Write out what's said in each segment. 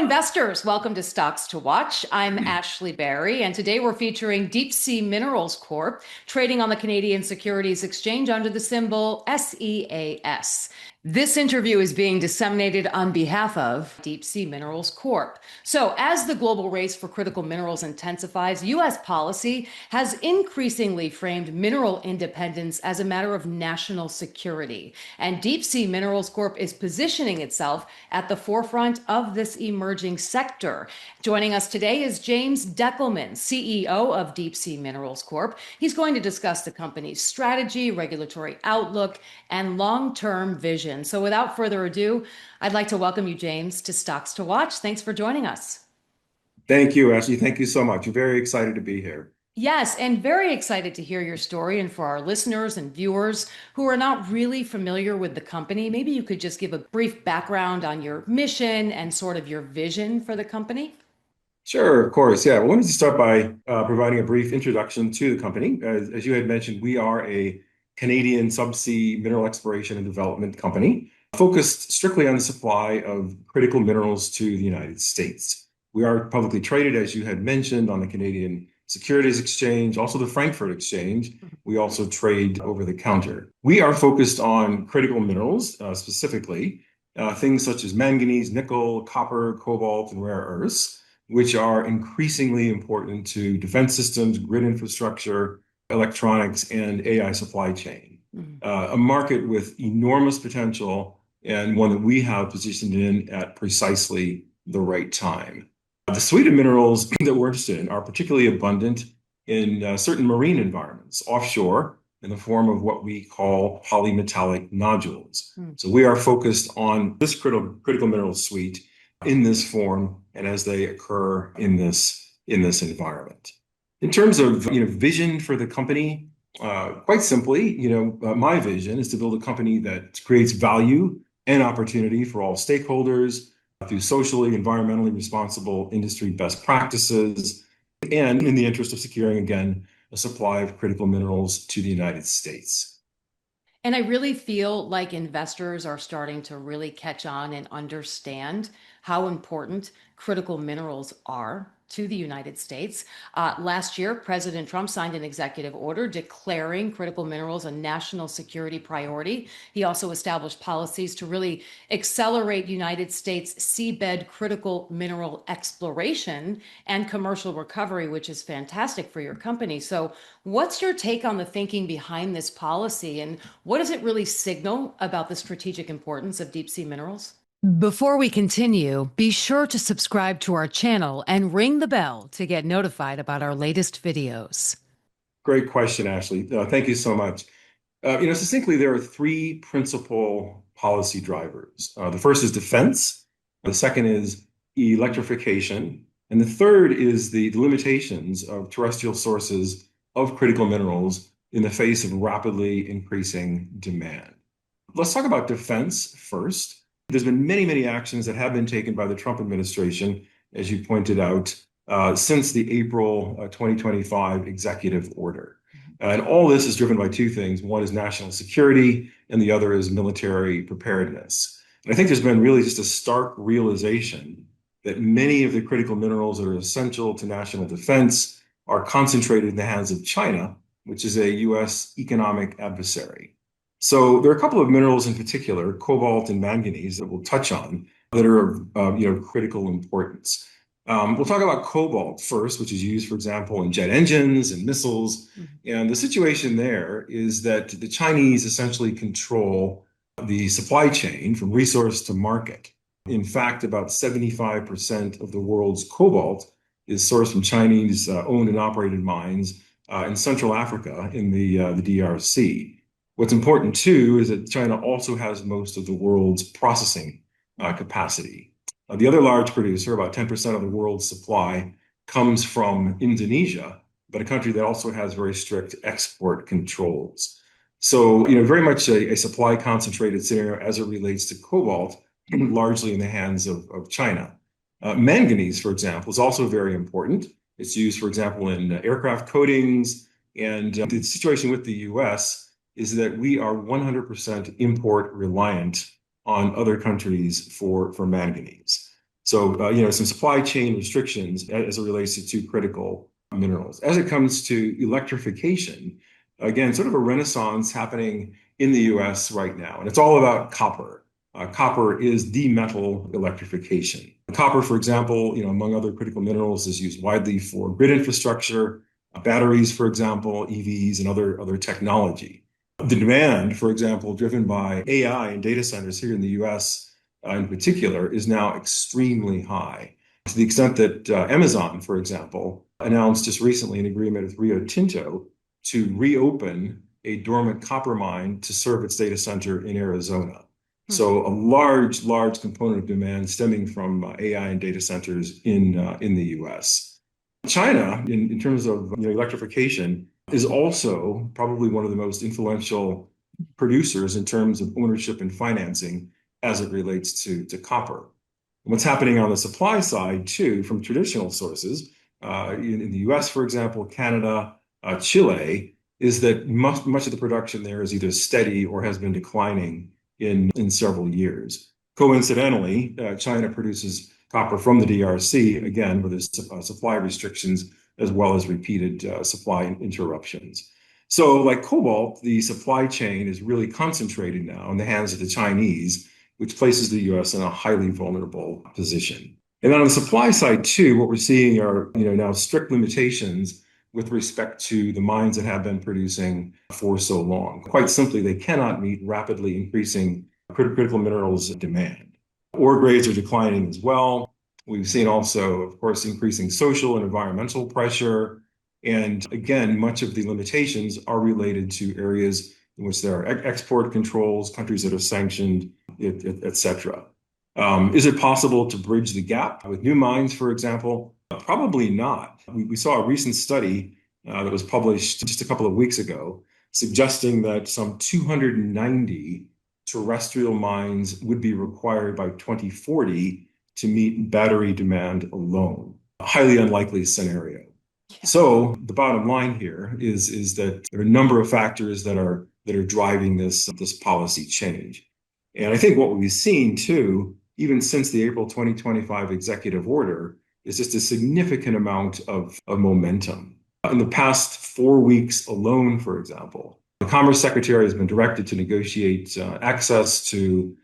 investors, welcome to Stocks to Watch. I'm Ashley Barry, and today we're featuring Deep Sea Minerals Corp, trading on the Canadian Securities Exchange under the symbol SEAS. This interview is being disseminated on behalf of Deep Sea Minerals Corp. So, as the global race for critical minerals intensifies, U.S. policy has increasingly framed mineral independence as a matter of national security. And Deep Sea Minerals Corp is positioning itself at the forefront of this emerging sector. Joining us today is James Deckelman, CEO of Deep Sea Minerals Corp. He's going to discuss the company's strategy, regulatory outlook, and long-term vision. So without further ado, I'd like to welcome you, James, to Stocks to Watch. Thanks for joining us. Thank you, Ashley. Thank you so much. We're very excited to be here. Yes, and very excited to hear your story. And for our listeners and viewers who are not really familiar with the company, maybe you could just give a brief background on your mission and sort of your vision for the company. Sure, of course. Yeah, I wanted to start by providing a brief introduction to the company. As you had mentioned, we are a Canadian subsea mineral exploration and development company focused strictly on the supply of critical minerals to the United States. We are publicly traded, as you had mentioned, on the Canadian Securities Exchange, also the Frankfurt Exchange. We also trade over the counter. We are focused on critical minerals, specifically things such as manganese, nickel, copper, cobalt, and rare earths, which are increasingly important to defense systems, grid infrastructure, electronics, and AI supply chain. A market with enormous potential and one that we have positioned in at precisely the right time. The suite of minerals that we're interested in are particularly abundant in certain marine environments, offshore, in the form of what we call polymetallic nodules. So we are focused on this critical mineral suite in this form and as they occur in this environment. In terms of vision for the company, quite simply, my vision is to build a company that creates value and opportunity for all stakeholders through socially, environmentally responsible industry best practices, and in the interest of securing, again, a supply of critical minerals to the United States. And I really feel like investors are starting to really catch on and understand how important critical minerals are to the United States. Last year, President Trump signed an executive order declaring critical minerals a national security priority. He also established policies to really accelerate United States seabed critical mineral exploration and commercial recovery, which is fantastic for your company. So what's your take on the thinking behind this policy, and what does it really signal about the strategic importance of deep sea minerals? Before we continue, be sure to subscribe to our channel and ring the bell to get notified about our latest videos. Great question, Ashley. Thank you so much. Succinctly, there are three principal policy drivers. The first is defense, the second is electrification, and the third is the limitations of terrestrial sources of critical minerals in the face of rapidly increasing demand. Let's talk about defense first. There's been many actions that have been taken by the Trump administration, as you pointed out, since the April 2025 executive order. And all this is driven by two things. One is national security, and the other is military preparedness. And I think there's been really just a stark realization that many of the critical minerals that are essential to national defense are concentrated in the hands of China, which is a U.S. economic adversary. So there are a couple of minerals in particular, cobalt and manganese, that we'll touch on that are of critical importance. We'll talk about cobalt first, which is used, for example, in jet engines and missiles. And the situation there is that the Chinese essentially control the supply chain from resource to market. In fact, about 75% of the world's cobalt is sourced from Chinese owned and operated mines in Central Africa in the DRC. What's important, too, is that China also has most of the world's processing capacity. The other large producer, about 10% of the world's supply, comes from Indonesia, but a country that also has very strict export controls. So, very much a supply concentrated scenario as it relates to cobalt, largely in the hands of China. Manganese, for example, is also very important. It's used, for example, in aircraft coatings. And the situation with the U.S. is that we are 100% import reliant on other countries for manganese. So, some supply chain restrictions as it relates to two critical minerals. As it comes to electrification, again, sort of a renaissance happening in the US right now, and it's all about copper. Copper is the metal electrification. Copper, for example, among other critical minerals, is used widely for grid infrastructure, batteries, for example, EVs, and other technology. The demand, for example, driven by AI and data centers here in the US in particular, is now extremely high. To the extent that Amazon, for example, announced just recently an agreement with Rio Tinto to reopen a dormant copper mine to serve its data center in Arizona. So a large component of demand stemming from AI and data centers in the US. China, in terms of electrification, is also probably one of the most influential producers in terms of ownership and financing as it relates to copper. And what's happening on the supply side, too, from traditional sources, in the US, for example, Canada, Chile, is that much of the production there is either steady or has been declining in several years. Coincidentally, China produces copper from the DRC, again, with its supply restrictions as well as repeated supply interruptions. So like cobalt, the supply chain is really concentrated now in the hands of the Chinese, which places the US in a highly vulnerable position. And then on the supply side, too, what we're seeing are now strict limitations with respect to the mines that have been producing for so long. Quite simply, they cannot meet rapidly increasing critical minerals demand. Ore grades are declining as well. We've seen also, of course, increasing social and environmental pressure. And again, much of the limitations are related to areas in which there are export controls, countries that are sanctioned, et cetera. Is it possible to bridge the gap with new mines, for example? Probably not. We saw a recent study that was published just a couple of weeks ago, suggesting that some 290 terrestrial mines would be required by 2040 to meet battery demand alone. A highly unlikely scenario. So the bottom line here is that there are a number of factors that are driving this policy change. And I think what we've seen too, even since the April 2025 executive order, is just a significant amount of momentum. In the past 4 weeks alone, for example, the Commerce Secretary has been directed to negotiate access to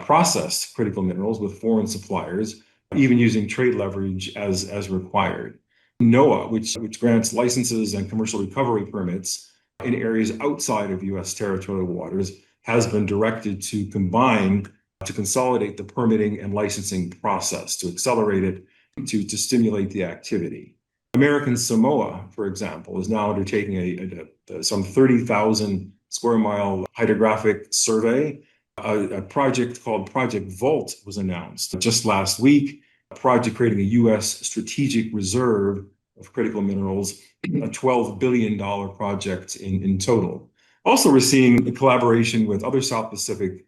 processed critical minerals with foreign suppliers, even using trade leverage as required. NOAA, which grants licenses and commercial recovery permits in areas outside of U.S. territorial waters, has been directed to consolidate the permitting and licensing process, to accelerate it, to stimulate the activity. American Samoa, for example, is now undertaking some 30,000 square mile hydrographic survey. A project called Project Vault was announced just last week, a project creating a U.S. strategic reserve of critical minerals, a $12 billion project in total. Also, we're seeing a collaboration with other South Pacific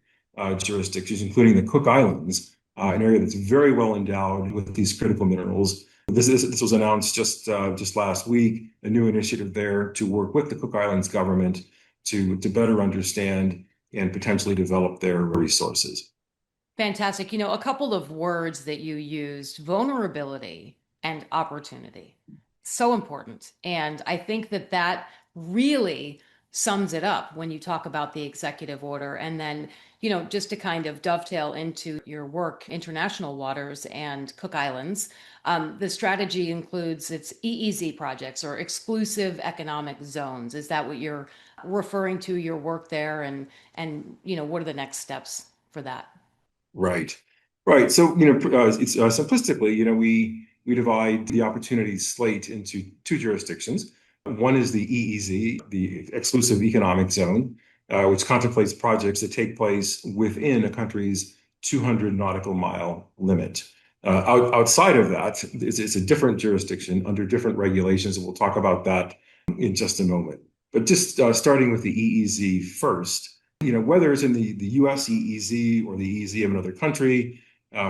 jurisdictions, including the Cook Islands, an area that's very well endowed with these critical minerals. This was announced just last week, a new initiative there to work with the Cook Islands government to better understand and potentially develop their resources. Fantastic. A couple of words that you used, vulnerability and opportunity. So important. And I think that really sums it up when you talk about the executive order. And then, just to kind of dovetail into your work, international waters and Cook Islands, the strategy includes its EEZ projects, or exclusive economic zones. Is that what you're referring to, your work there? And what are the next steps for that? Right. So, it's simplistically, we divide the opportunity slate into two jurisdictions. One is the EEZ, the exclusive economic zone, which contemplates projects that take place within a country's 200 nautical mile limit. Outside of that, it's a different jurisdiction under different regulations, and we'll talk about that in just a moment. But just starting with the EEZ first, whether it's in the US EEZ or the EEZ of another country,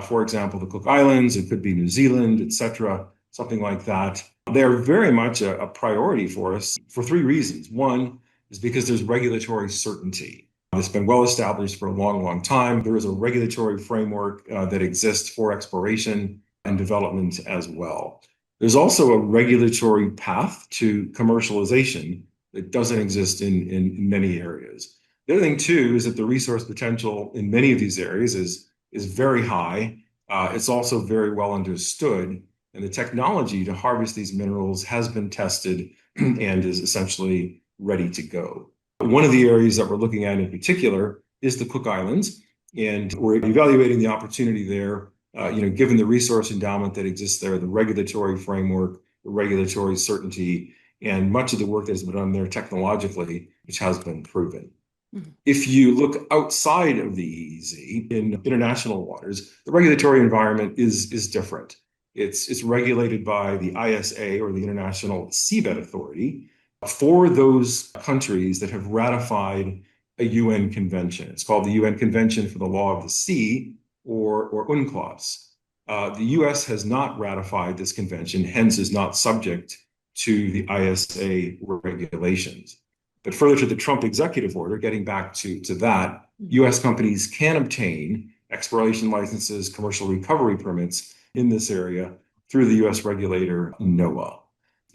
for example, the Cook Islands, it could be New Zealand, et cetera, something like that. They're very much a priority for us for three reasons. One is because there's regulatory certainty. It's been well established for a long, long time. There is a regulatory framework that exists for exploration and development as well. There's also a regulatory path to commercialization that doesn't exist in many areas. The other thing, too, is that the resource potential in many of these areas is very high. It's also very well understood, and the technology to harvest these minerals has been tested and is essentially ready to go. One of the areas that we're looking at in particular is the Cook Islands, and we're evaluating the opportunity there, given the resource endowment that exists there, the regulatory framework, the regulatory certainty, and much of the work that has been done there technologically, which has been proven. Mm-hmm. If you look outside of the EEZ in international waters, the regulatory environment is different. It's regulated by the ISA, or the International Seabed Authority, for those countries that have ratified a UN convention. It's called the UN Convention for the Law of the Sea, or UNCLOS. The US has not ratified this convention, hence is not subject to the ISA regulations. But further to the Trump executive order, getting back to that, US companies can obtain exploration licenses, commercial recovery permits in this area through the US regulator, NOAA.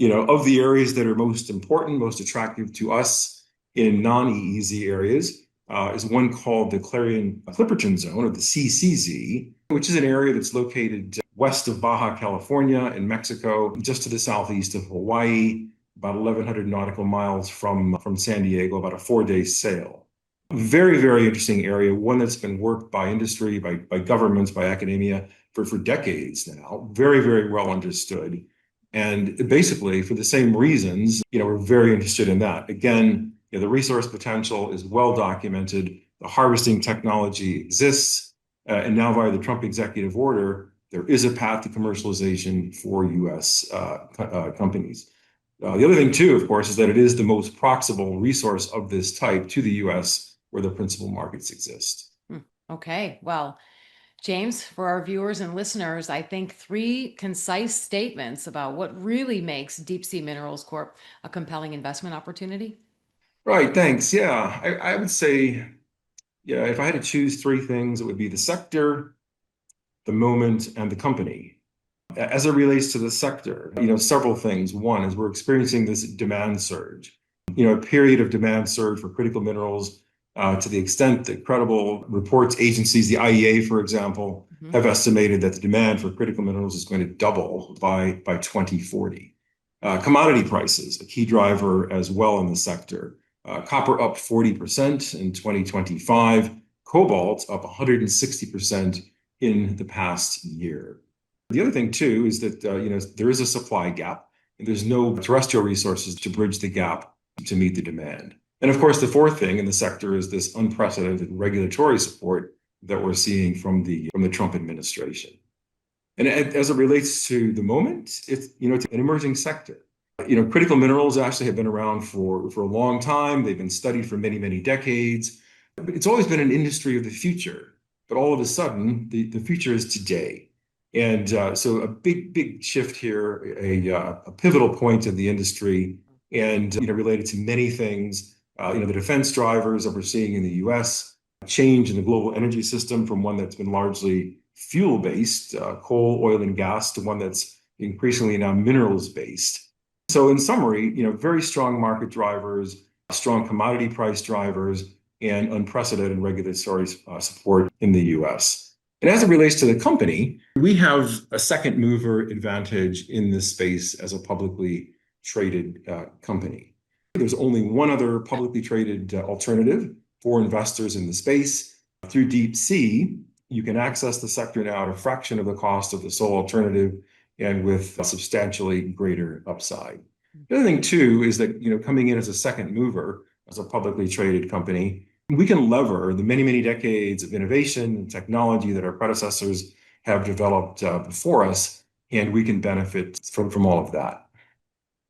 Of the areas that are most important, most attractive to us in non-EEZ areas, is one called the Clarion-Clipperton Zone, or the CCZ, which is an area that's located west of Baja California in Mexico, just to the southeast of Hawaii, about 1,100 nautical miles from San Diego, about a 4-day sail. Very, very interesting area, one that's been worked by industry, by governments, by academia for decades now, very, very well understood. And basically, for the same reasons, we're very interested in that. Again, the resource potential is well documented. The harvesting technology exists. And now via the Trump executive order, there is a path to commercialization for U.S. Companies. The other thing, too, of course, is that it is the most proximal resource of this type to the U.S., where the principal markets exist. Okay, well, James, for our viewers and listeners, I think 3 concise statements about what really makes Deep Sea Minerals Corp a compelling investment opportunity. Right, thanks. Yeah, I would say, if I had to choose 3 things, it would be the sector, the moment, and the company. As it relates to the sector, several things. One is we're experiencing this demand surge, a period of demand surge for critical minerals, to the extent that credible reports agencies, the IEA, for example, have estimated that the demand for critical minerals is going to double by 2040. Commodity prices, a key driver as well in the sector. Copper up 40% in 2025, cobalt up 160% in the past year. The other thing, too, is that there is a supply gap, and there's no terrestrial resources to bridge the gap to meet the demand. And of course, the fourth thing in the sector is this unprecedented regulatory support that we're seeing from the Trump administration. And as it relates to the moment, it's an emerging sector. Critical minerals actually have been around for a long time. They've been studied for many, many decades. But it's always been an industry of the future. But all of a sudden, the future is today. And so a big shift here, a pivotal point of the industry, and related to many things. The defense drivers that we're seeing in the U.S., change in the global energy system from one that's been largely fuel-based, coal, oil, and gas, to one that's increasingly now minerals-based. So in summary, very strong market drivers, strong commodity price drivers, and unprecedented regulatory support in the U.S. And as it relates to the company, we have a second mover advantage in this space as a publicly traded company. There's only one other publicly traded alternative for investors in the space. Through Deep Sea, you can access the sector now at a fraction of the cost of the sole alternative, and with a substantially greater upside. The other thing, too, is that coming in as a second mover, as a publicly traded company, we can lever the many, many decades of innovation and technology that our predecessors have developed before us, and we can benefit from all of that.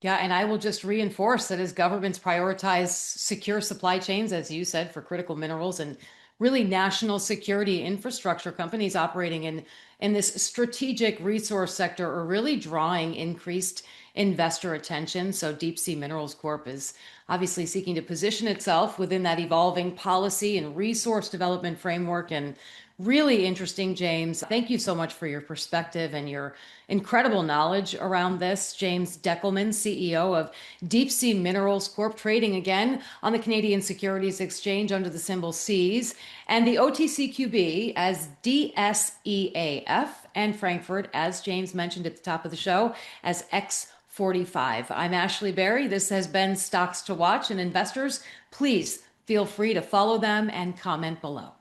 Yeah, and I will just reinforce that as governments prioritize secure supply chains, as you said, for critical minerals and really national security infrastructure, companies operating in this strategic resource sector are really drawing increased investor attention. So Deep Sea Minerals Corp is obviously seeking to position itself within that evolving policy and resource development framework. And really interesting, James. Thank you so much for your perspective and your incredible knowledge around this. James Deckelman, CEO of Deep Sea Minerals Corp, trading again on the Canadian Securities Exchange under the symbol CES, and the OTCQB as DSEAF, and Frankfurt, as James mentioned at the top of the show, as X45. I'm Ashley Berry. This has been Stocks to Watch, and investors, please feel free to follow them and comment below.